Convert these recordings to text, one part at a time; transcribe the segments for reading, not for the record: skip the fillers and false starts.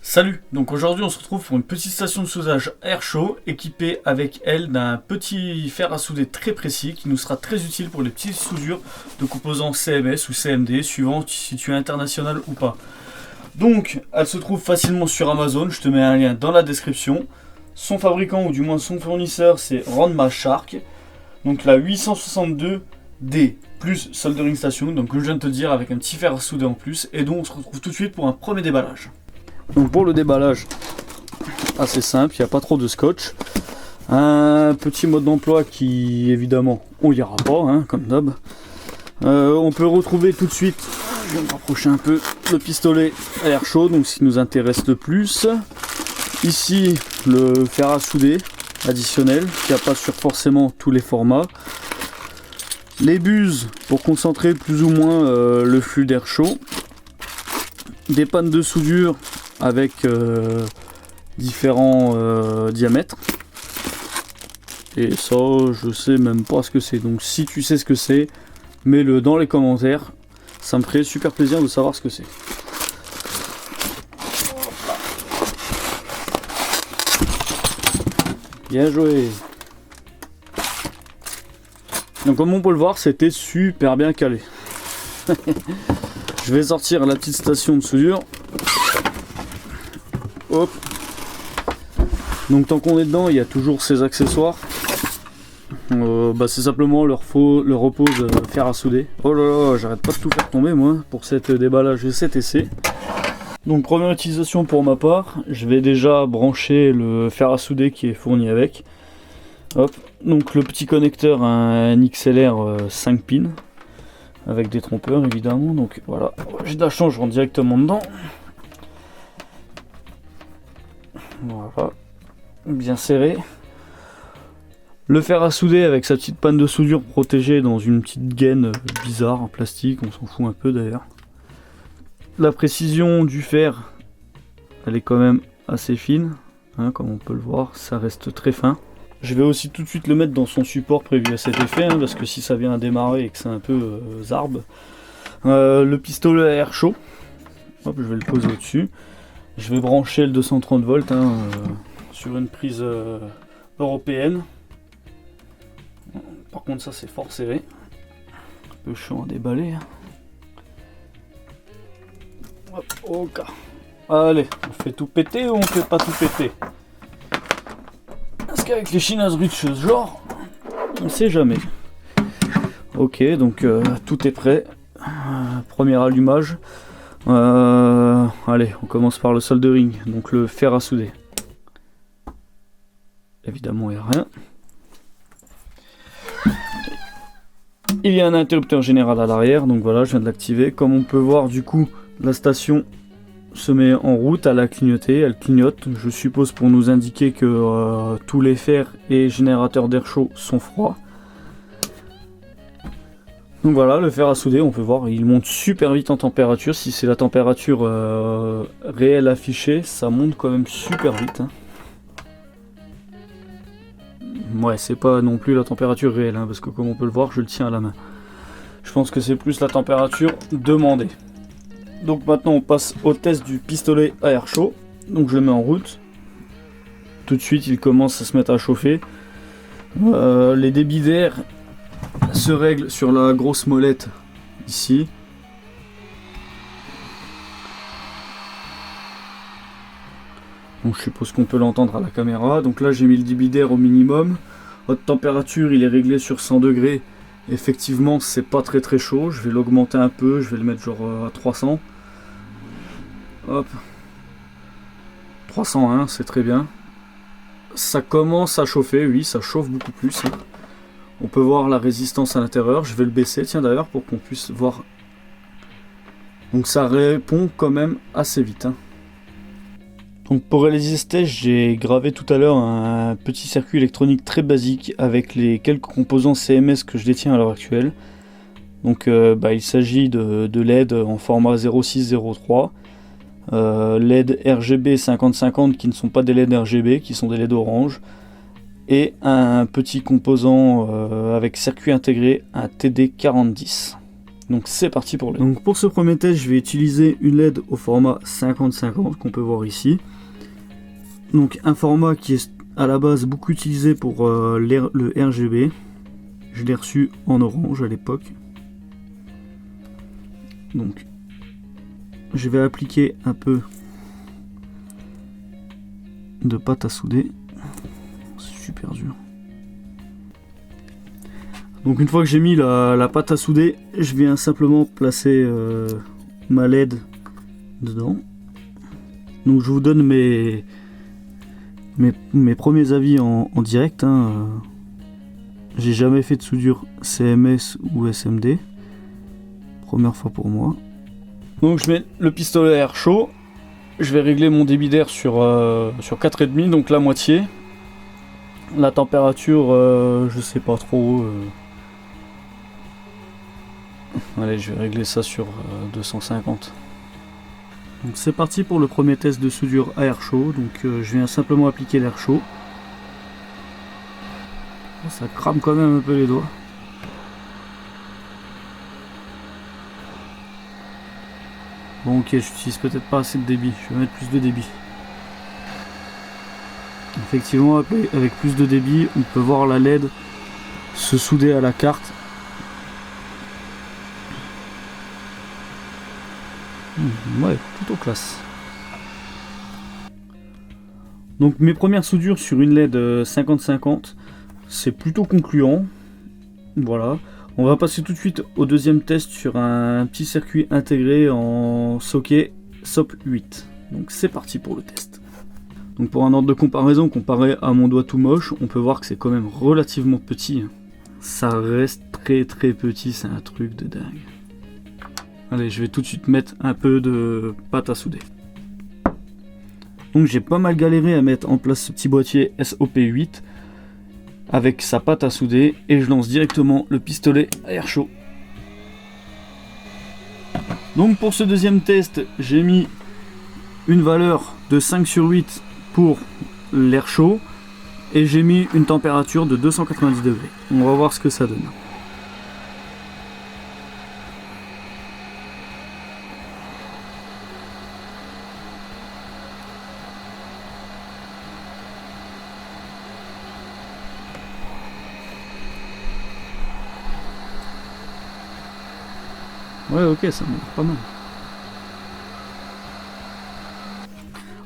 Salut, donc aujourd'hui on se retrouve pour une petite station de soudage air chaud équipée avec elle d'un petit fer à souder très précis qui nous sera très utile pour les petites soudures de composants CMS ou CMD suivant si tu es international ou pas. Donc elle se trouve facilement sur Amazon, je te mets un lien dans la description. Son fabricant ou du moins son fournisseur c'est Ranma Shark. Donc la 862D plus soldering station, donc comme je viens de te dire avec un petit fer à souder en plus, et donc on se retrouve tout de suite pour un premier déballage. Donc pour le déballage, assez simple, il n'y a pas trop de scotch. Un petit mode d'emploi qui évidemment on n'ira pas, hein, comme d'hab. On peut retrouver tout de suite, je vais me rapprocher un peu, le pistolet à air chaud, donc ce qui nous intéresse le plus. Ici le fer à souder additionnel, qui n'a pas sur forcément tous les formats. Les buses pour concentrer plus ou moins le flux d'air chaud. Des pannes de soudure avec différents diamètres, et ça je sais même pas ce que c'est, donc si tu sais ce que c'est, mets-le dans les commentaires, ça me ferait super plaisir de savoir ce que c'est. Bien joué. Donc comme on peut le voir, c'était super bien calé. Je vais sortir la petite station de soudure. Hop. Donc tant qu'on est dedans, il y a toujours ces accessoires. C'est simplement leur repose fer à souder. Oh là là, j'arrête pas de tout faire tomber moi pour cette déballage et cet essai. Donc première utilisation pour ma part, je vais déjà brancher le fer à souder qui est fourni avec. Hop. Donc le petit connecteur, un XLR 5 pins avec des trompeurs évidemment. Donc voilà, j'ai de la chance, je rentre directement dedans. Voilà, bien serré. Le fer à souder avec sa petite panne de soudure protégée dans une petite gaine bizarre en plastique, on s'en fout un peu d'ailleurs. La précision du fer, elle est quand même assez fine, hein, comme on peut le voir, ça reste très fin. Je vais aussi tout de suite le mettre dans son support prévu à cet effet, hein, parce que si ça vient à démarrer et que c'est un peu zarbe. Le pistolet à air chaud, hop, je vais le poser au-dessus. Je vais brancher le 230 volts sur une prise européenne. Par contre ça c'est fort serré. Un peu chiant à déballer. Hop, ok. Allez, on fait tout péter ou on fait pas tout péter? Parce qu'avec les chinoiseries de ce genre, on sait jamais. Ok, donc tout est prêt. Premier allumage. Allez, on commence par le soldering, donc le fer à souder. Évidemment, il n'y a rien. Il y a un interrupteur général à l'arrière, donc voilà, je viens de l'activer. Comme on peut voir, du coup, la station se met en route, elle a clignoté, elle clignote, je suppose pour nous indiquer que tous les fers et générateurs d'air chaud sont froids. Donc voilà, le fer à souder, on peut voir, il monte super vite en température. Si c'est la température réelle affichée, ça monte quand même super vite. Hein. Ouais, c'est pas non plus la température réelle, hein, parce que comme on peut le voir, je le tiens à la main. Je pense que c'est plus la température demandée. Donc maintenant, on passe au test du pistolet à air chaud. Donc je le mets en route. Tout de suite, il commence à se mettre à chauffer. Les débits d'air se règle sur la grosse molette ici. Donc je suppose qu'on peut l'entendre à la caméra. Donc là j'ai mis le débit d'air au minimum. Haute température il est réglé sur 100 degrés. Effectivement c'est pas très très chaud. Je vais l'augmenter un peu. Je vais le mettre genre à 300. Hop. 301 c'est très bien. Ça commence à chauffer. Oui, ça chauffe beaucoup plus. On peut voir la résistance à l'intérieur. Je vais le baisser, tiens d'ailleurs, pour qu'on puisse voir. Donc ça répond quand même assez vite. Hein. Donc pour réaliser ce test, j'ai gravé tout à l'heure un petit circuit électronique très basique avec les quelques composants CMS que je détiens à l'heure actuelle. Donc il s'agit de LED en format 0603, LED RGB 5050 qui ne sont pas des LED RGB, qui sont des LED orange, et un petit composant avec circuit intégré, un TD4010. Donc c'est parti pour le... Donc pour ce premier test, je vais utiliser une LED au format 50-50 qu'on peut voir ici. Donc un format qui est à la base beaucoup utilisé pour le RGB. Je l'ai reçu en orange à l'époque. Donc je vais appliquer un peu de pâte à souder. C'est super dur. Donc une fois que j'ai mis la pâte à souder, je viens simplement placer ma LED dedans. Donc je vous donne mes premiers avis en direct. J'ai jamais fait de soudure CMS ou SMD. Première fois pour moi. Donc je mets le pistolet à air chaud. Je vais régler mon débit d'air sur 4,5, donc la moitié. La température, je sais pas trop. Allez, je vais régler ça sur 250. Donc c'est parti pour le premier test de soudure à air chaud. Donc je viens simplement appliquer l'air chaud. Ça crame quand même un peu les doigts. Bon ok, j'utilise peut-être pas assez de débit, je vais mettre plus de débit. Effectivement, avec plus de débit, on peut voir la LED se souder à la carte. Ouais, plutôt classe. Donc mes premières soudures sur une LED 50-50, c'est plutôt concluant. Voilà. On va passer tout de suite au deuxième test sur un petit circuit intégré en socket SOP 8. Donc c'est parti pour le test. Donc pour un ordre de comparaison, comparé à mon doigt tout moche, on peut voir que c'est quand même relativement petit. Ça reste très petit, c'est un truc de dingue. Allez, je vais tout de suite mettre un peu de pâte à souder. Donc j'ai pas mal galéré à mettre en place ce petit boîtier SOP 8 avec sa pâte à souder et je lance directement le pistolet à air chaud. Donc pour ce deuxième test, j'ai mis une valeur de 5/8 pour l'air chaud et j'ai mis une température de 290 degrés. On va voir ce que ça donne. Ouais, ok, ça me pas mal.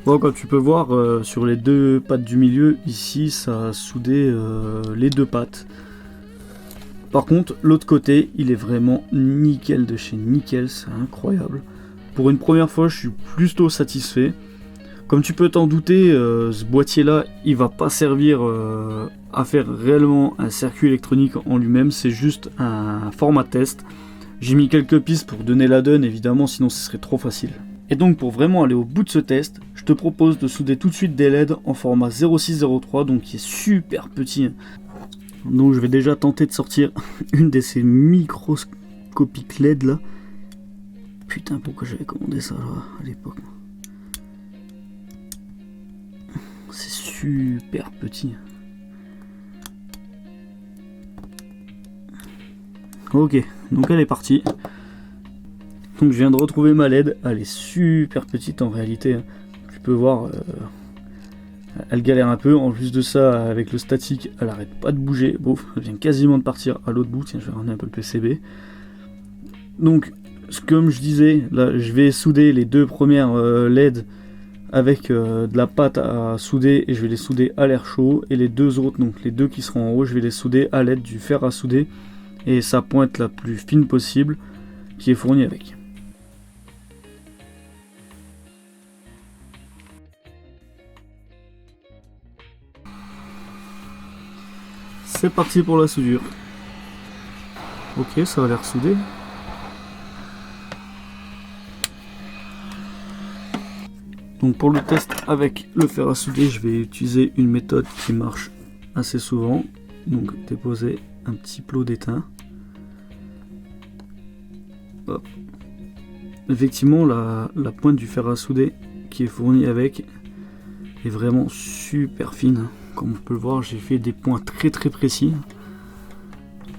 Bon, comme tu peux voir, sur les deux pattes du milieu, ici, ça a soudé les deux pattes. Par contre, l'autre côté, il est vraiment nickel de chez nickel, c'est incroyable. Pour une première fois, je suis plutôt satisfait. Comme tu peux t'en douter, ce boîtier-là, il va pas servir à faire réellement un circuit électronique en lui-même, c'est juste un format test. J'ai mis quelques pistes pour donner la donne, évidemment, sinon ce serait trop facile. Et donc pour vraiment aller au bout de ce test, je te propose de souder tout de suite des LED en format 0603, donc qui est super petit. Donc je vais déjà tenter de sortir une de ces microscopiques LED là. Putain, pourquoi j'avais commandé ça là, à l'époque. C'est super petit. Ok, donc elle est partie. Donc je viens de retrouver ma LED, elle est super petite en réalité. Tu peux voir, elle galère un peu. En plus de ça, avec le statique, elle arrête pas de bouger. Bon, elle vient quasiment de partir à l'autre bout. Tiens, je vais ramener un peu le PCB. Donc, comme je disais, là je vais souder les deux premières LED avec de la pâte à souder et je vais les souder à l'air chaud. Et les deux autres, donc les deux qui seront en haut, je vais les souder à l'aide du fer à souder et sa pointe la plus fine possible qui est fournie avec. C'est parti pour la soudure. Ok, ça a l'air soudé. Donc pour le test avec le fer à souder, je vais utiliser une méthode qui marche assez souvent. Donc déposer un petit plot d'étain. Hop. Effectivement, la pointe du fer à souder qui est fournie avec est vraiment super fine. Comme on peut le voir, j'ai fait des points très précis.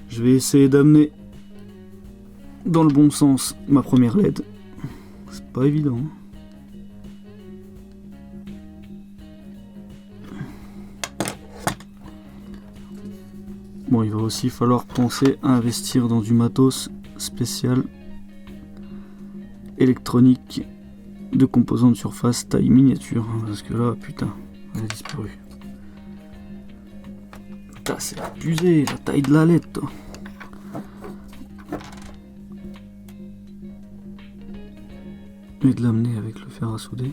Je vais essayer d'amener dans le bon sens ma première LED. C'est pas évident. Bon, il va aussi falloir penser à investir dans du matos spécial électronique de composants de surface taille miniature, parce que là, putain, elle a disparu. Putain, c'est abusé, la taille de la LED, toi. Et de l'amener avec le fer à souder.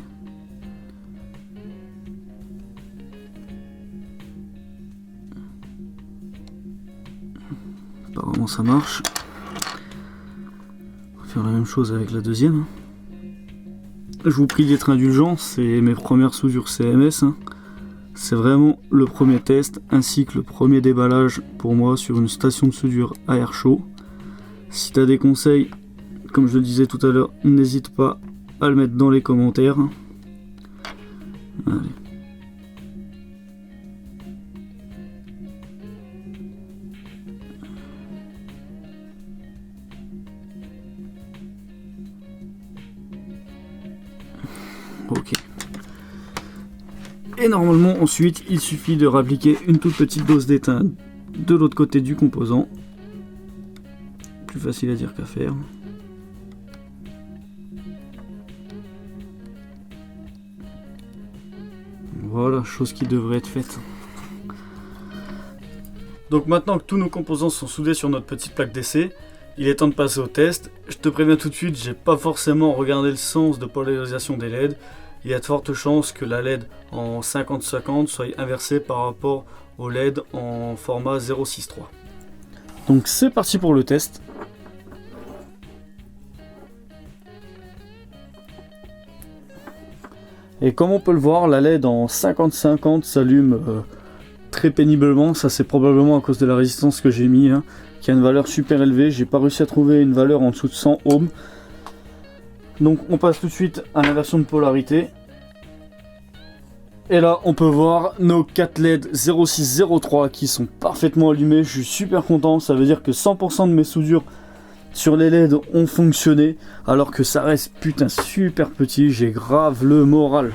Apparemment ça marche. On va faire la même chose avec la deuxième. Je vous prie d'être indulgent, c'est mes premières soudures CMS. C'est vraiment le premier test ainsi que le premier déballage pour moi sur une station de soudure à air chaud. Si tu as des conseils, comme je le disais tout à l'heure, n'hésite pas à le mettre dans les commentaires. Allez. Ok. Et normalement ensuite il suffit de réappliquer une toute petite dose d'étain de l'autre côté du composant. Plus facile à dire qu'à faire. Voilà, chose qui devrait être faite. Donc maintenant que tous nos composants sont soudés sur notre petite plaque d'essai, il est temps de passer au test. Je te préviens tout de suite, j'ai pas forcément regardé le sens de polarisation des LED. Il y a de fortes chances que la LED en 50-50 soit inversée par rapport au LED en format 0.6.3. Donc c'est parti pour le test. Et comme on peut le voir, la LED en 50-50 s'allume très péniblement. Ça c'est probablement à cause de la résistance que j'ai mis, qui a une valeur super élevée. J'ai pas réussi à trouver une valeur en dessous de 100 ohms. Donc on passe tout de suite à l'inversion de polarité. Et là on peut voir nos 4 LED 0603 qui sont parfaitement allumés. Je suis super content, ça veut dire que 100% de mes soudures sur les LED ont fonctionné. Alors que ça reste putain super petit, j'ai grave le moral.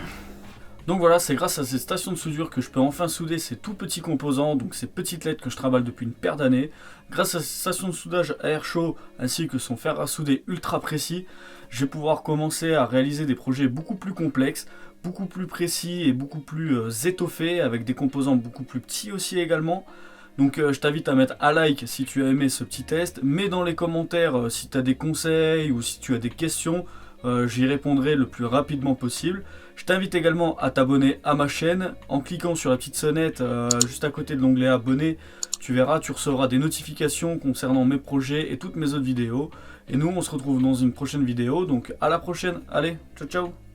Donc voilà, c'est grâce à cette station de soudure que je peux enfin souder ces tout petits composants, donc ces petites LED que je travaille depuis une paire d'années. Grâce à cette station de soudage à air chaud ainsi que son fer à souder ultra précis, je vais pouvoir commencer à réaliser des projets beaucoup plus complexes, beaucoup plus précis et beaucoup plus étoffés, avec des composants beaucoup plus petits aussi également. Donc je t'invite à mettre un like si tu as aimé ce petit test, mets dans les commentaires si tu as des conseils ou si tu as des questions. J'y répondrai le plus rapidement possible. Je t'invite également à t'abonner à ma chaîne en cliquant sur la petite sonnette juste à côté de l'onglet abonné. Tu verras, tu recevras des notifications concernant mes projets et toutes mes autres vidéos. Et nous on se retrouve dans une prochaine vidéo, donc à la prochaine, allez, ciao ciao.